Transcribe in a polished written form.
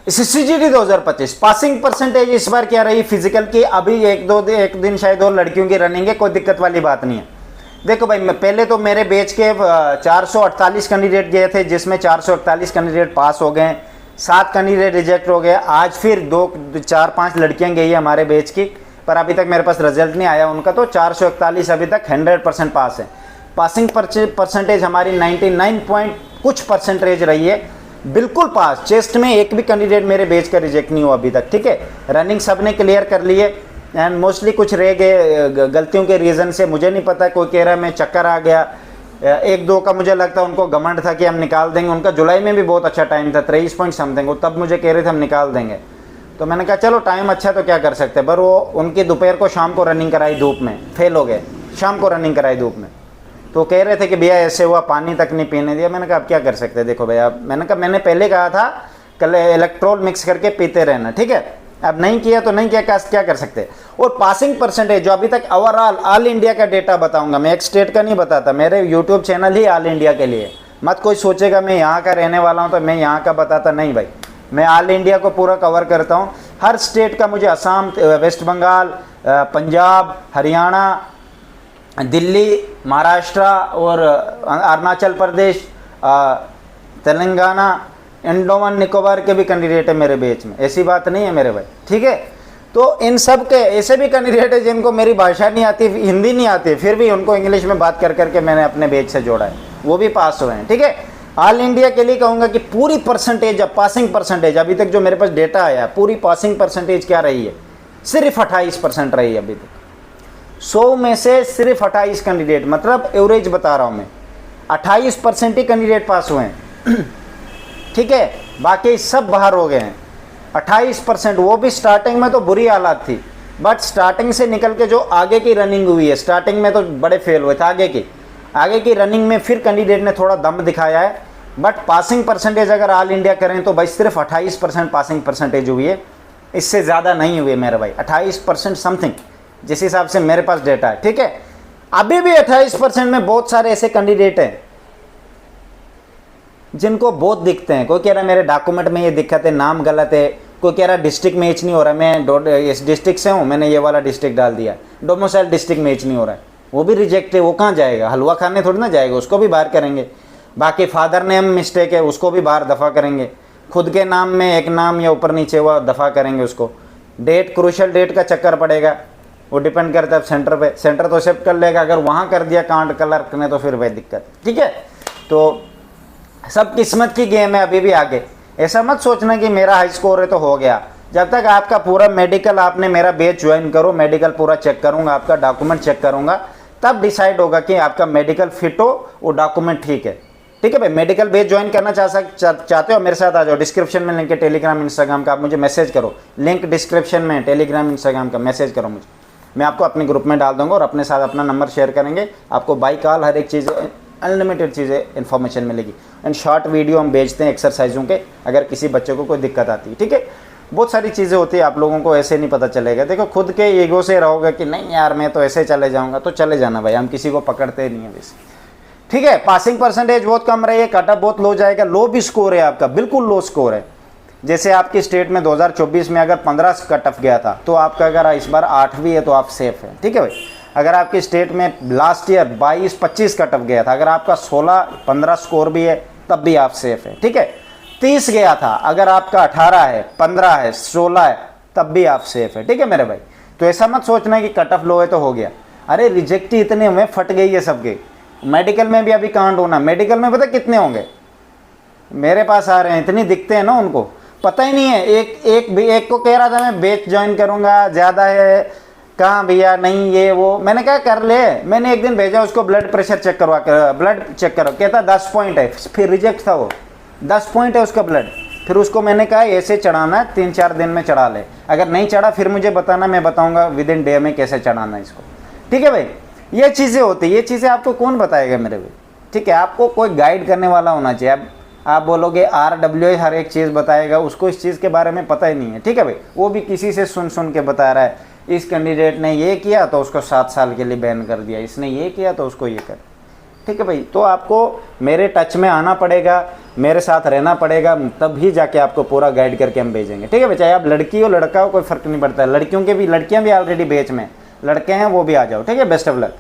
CGD 2025 passing percentage इस बार क्या रही फिजिकल की? अभी एक दिन शायद और लड़कियों की रनिंग है, कोई दिक्कत वाली बात नहीं है। देखो भाई, मैं पहले तो मेरे बैच के 448 कैंडिडेट गए थे, जिसमें 448 कैंडिडेट पास हो गए, 7 कैंडिडेट रिजेक्ट हो गए। आज फिर 4-5 लड़कियां गई है हमारे बैच की, पर अभी तक मेरे पास रिजल्ट नहीं आया उनका। तो 441 अभी तक 100% पास है। पासिंग परसेंटेज हमारी 99 पॉइंट कुछ परसेंटेज रही है, बिल्कुल पास। चेस्ट में एक भी कैंडिडेट मेरे बैच का रिजेक्ट नहीं हुआ अभी तक, ठीक है। रनिंग सबने क्लियर कर ली है, एंड मोस्टली कुछ रह गए गलतियों के रीज़न से, मुझे नहीं पता। कोई कह रहा है मैं चक्कर आ गया, 1-2 का मुझे लगता है उनको घमंड था कि हम निकाल देंगे। उनका जुलाई में भी बहुत अच्छा टाइम था, 23 पॉइंट समथिंग, तब मुझे कह रहे थे हम निकाल देंगे। तो मैंने कहा चलो टाइम अच्छा तो क्या कर सकते हैं। पर वो उनकी दोपहर को शाम को रनिंग कराई धूप में, फेल हो गए। शाम को रनिंग कराई धूप में, तो कह रहे थे कि भैया ऐसे हुआ, पानी तक नहीं पीने दिया। मैंने कहा अब क्या कर सकते हैं, देखो भैया, मैंने कहा मैंने पहले कहा था कल इलेक्ट्रोल मिक्स करके पीते रहना, ठीक है। अब नहीं किया तो नहीं किया, क्या कर सकते। और पासिंग परसेंटेज जो अभी तक ओवरऑल ऑल इंडिया का डेटा बताऊंगा मैं, एक स्टेट का नहीं बताता। मेरे यूट्यूब चैनल ही ऑल इंडिया के लिए, मत कोई सोचेगा मैं यहाँ का रहने वाला हूँ तो मैं यहाँ का बताता, नहीं भाई, मैं ऑल इंडिया को पूरा कवर करता हूँ। हर स्टेट का मुझे असम, वेस्ट बंगाल, पंजाब, हरियाणा, दिल्ली, महाराष्ट्र और अरुणाचल प्रदेश, तेलंगाना, अंडमान निकोबार के भी कैंडिडेट है मेरे बैच में, ऐसी बात नहीं है मेरे भाई, ठीक है। तो इन सब के ऐसे भी कैंडिडेट है जिनको मेरी भाषा नहीं आती, हिंदी नहीं आती, फिर भी उनको इंग्लिश में बात कर करके मैंने अपने बैच से जोड़ा है, वो भी पास हुए हैं, ठीक है। ऑल इंडिया के लिए कहूँगा कि पूरी परसेंटेज, पासिंग परसेंटेज अभी तक जो मेरे पास डेटा आया, पूरी पासिंग परसेंटेज क्या रही है? सिर्फ 28% रही है अभी तक। 100 में से सिर्फ 28 कैंडिडेट, मतलब एवरेज बता रहा हूँ मैं, 28% ही कैंडिडेट पास हुए हैं, ठीक है। बाकी सब बाहर हो गए हैं। 28%, वो भी स्टार्टिंग में तो बुरी हालत थी, बट स्टार्टिंग से निकल के जो आगे की रनिंग हुई है, स्टार्टिंग में तो बड़े फेल हुए थे, आगे की रनिंग में फिर कैंडिडेट ने थोड़ा दम दिखाया है। बट पासिंग परसेंटेज अगर ऑल इंडिया करें तो भाई सिर्फ 28% पासिंग परसेंटेज हुई है, इससे ज़्यादा नहीं हुई है मेरे भाई, 28% समथिंग, जिस हिसाब से मेरे पास डेटा है, ठीक है। अभी भी 28% में बहुत सारे ऐसे कैंडिडेट हैं जिनको बहुत दिखते हैं। कोई कह रहा है मेरे डॉक्यूमेंट में ये दिक्कत है, नाम गलत है, कोई कह रहा है डिस्ट्रिक्ट मैच नहीं हो रहा, मैं इस डिस्ट्रिक्ट से हूँ, मैंने ये वाला डिस्ट्रिक्ट डाल दिया, डोमिसाइल डिस्ट्रिक्ट मैच नहीं हो रहा है, वो भी रिजेक्ट है। वो कहाँ जाएगा? हलवा खाने थोड़ी ना जाएगा, उसको भी बाहर करेंगे। बाकी फादर नेम मिस्टेक है, उसको भी बाहर दफ़ा करेंगे। खुद के नाम में एक नाम या ऊपर नीचे हुआ दफ़ा करेंगे उसको। डेट, क्रूशल डेट का चक्कर पड़ेगा, वो डिपेंड करता है सेंटर पे। सेंटर तो एक्सेप्ट कर लेगा, अगर वहाँ कर दिया कांड क्लर्क ने तो फिर वह दिक्कत, ठीक है। तो सब किस्मत की गेम है अभी भी आगे। ऐसा मत सोचना कि मेरा हाई स्कोर है तो हो गया। जब तक आपका पूरा मेडिकल, आपने मेरा बैच ज्वाइन करो, मेडिकल पूरा चेक करूंगा, आपका डॉक्यूमेंट चेक करूंगा, तब डिसाइड होगा कि आपका मेडिकल फिट हो, वो डॉक्यूमेंट ठीक है, ठीक है भाई। मेडिकल बैच ज्वाइन करना चाहते हो, मेरे साथ आ जाओ। डिस्क्रिप्शन में लिंक है टेलीग्राम इंस्टाग्राम का, आप मुझे मैसेज करो, लिंक डिस्क्रिप्शन में टेलीग्राम इंस्टाग्राम का, मैसेज करो मुझे, मैं आपको अपने ग्रुप में डाल दूंगा और अपने साथ अपना नंबर शेयर करेंगे। आपको बाई कॉल हर एक चीज़, अनलिमिटेड चीज़ें इन्फॉर्मेशन मिलेगी। एंड शॉर्ट वीडियो हम भेजते हैं एक्सरसाइजों के, अगर किसी बच्चे को कोई दिक्कत आती है, ठीक है। बहुत सारी चीज़ें होती है, आप लोगों को ऐसे नहीं पता चलेगा। देखो खुद के ईगो से रहोगे कि नहीं यार मैं तो ऐसे चले जाऊंगा, तो चले जाना भाई, हम किसी को पकड़ते नहीं है वैसे, ठीक है। पासिंग परसेंटेज बहुत कम रही है, कट ऑफ बहुत लो जाएगा, लो भी स्कोर है आपका, बिल्कुल लो स्कोर है। जैसे आपकी स्टेट में 2024 में अगर 15 कट ऑफ गया था, तो आपका अगर इस बार 8 भी है तो आप सेफ है, ठीक है भाई। अगर आपकी स्टेट में लास्ट ईयर 22-25 कट ऑफ गया था, अगर आपका 16-15 स्कोर भी है तब भी आप सेफ है, ठीक है। 30 गया था, अगर आपका 18 है, 15 है, 16 है, तब भी आप सेफ है, ठीक है मेरे भाई। तो ऐसा मत सोचना कि कट ऑफ लो है तो हो गया। अरे रिजेक्ट ही इतने हुए, फट गई है सबके। मेडिकल में भी अभी कांड होना, मेडिकल में पता कितने होंगे मेरे पास आ रहे हैं, इतनी दिखते हैं ना, उनको पता ही नहीं है। एक को कह रहा था मैं बैच ज्वाइन करूंगा, ज़्यादा है, कहाँ भैया, नहीं ये वो, मैंने कहा कर ले। मैंने एक दिन भेजा उसको ब्लड प्रेशर चेक करवा कर, ब्लड चेक करो, कहता 10 पॉइंट है, फिर रिजेक्ट था वो, 10 पॉइंट है उसका ब्लड। फिर उसको मैंने कहा ऐसे चढ़ाना, 3-4 दिन में चढ़ा ले, अगर नहीं चढ़ा फिर मुझे बताना, मैं बताऊंगा विद इन डे में कैसे चढ़ाना इसको, ठीक है भाई। ये चीज़ें होती है, ये चीज़ें आपको कौन बताएगा मेरे भाई, ठीक है। आपको कोई गाइड करने वाला होना चाहिए। अब आप बोलोगे RWA हर एक चीज़ बताएगा, उसको इस चीज़ के बारे में पता ही नहीं है, ठीक है भाई। वो भी किसी से सुन के बता रहा है, इस कैंडिडेट ने ये किया तो उसको 7 साल के लिए बैन कर दिया, इसने ये किया तो उसको ये कर, ठीक है भाई। तो आपको मेरे टच में आना पड़ेगा, मेरे साथ रहना पड़ेगा, तभी जाके आपको पूरा गाइड करके हम भेजेंगे, ठीक है भाई। चाहे आप लड़की हो लड़का हो, कोई फर्क नहीं पड़ता है। लड़कियों के भी, लड़कियां भी ऑलरेडी बैच में, लड़के हैं वो भी आ जाओ, ठीक है। Best of luck.